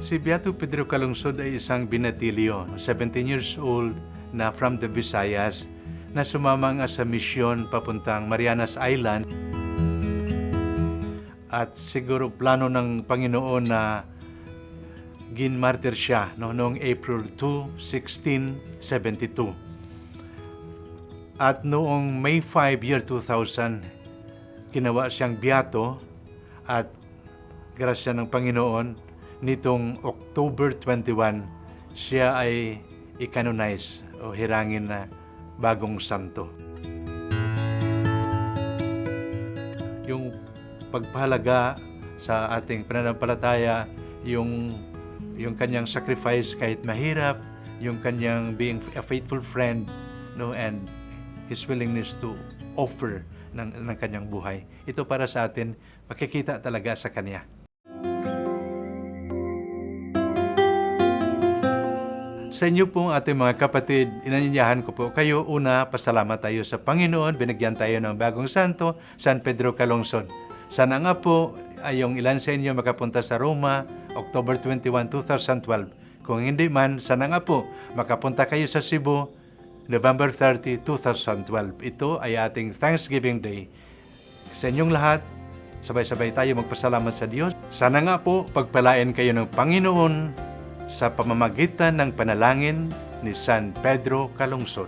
Si Beato Pedro Calungsod ay isang binatilyo, 17 years old, na from the Visayas, na sumama nga sa misyon papuntang Marianas Island. At siguro plano ng Panginoon na ginmartir siya noong April 2, 1672. At noong May 5, year 2000, ginawa siyang beato at grasya ng Panginoon, nitong October 21, siya ay i-canonize o hirangin na bagong santo. Yung pagpahalaga sa ating pananampalataya, yung kanyang sacrifice kahit mahirap, yung kanyang being a faithful friend, and his willingness to offer ng kanyang buhay. Ito para sa atin, makikita talaga sa kanya. Sa inyo pong ating mga kapatid, inanyayahan ko po kayo, una, pasalamat tayo sa Panginoon, binigyan tayo ng bagong santo, San Pedro Calungsod. Sana nga po ay yung ilan sa inyo makapunta sa Roma, October 21, 2012. Kung hindi man, sana nga po makapunta kayo sa Cebu, November 30, 2012. Ito ay ating Thanksgiving Day. Sa inyong lahat, sabay-sabay tayo magpasalamat sa Diyos. Sana nga po pagpalain kayo ng Panginoon sa pamamagitan ng panalangin ni San Pedro Calungsod.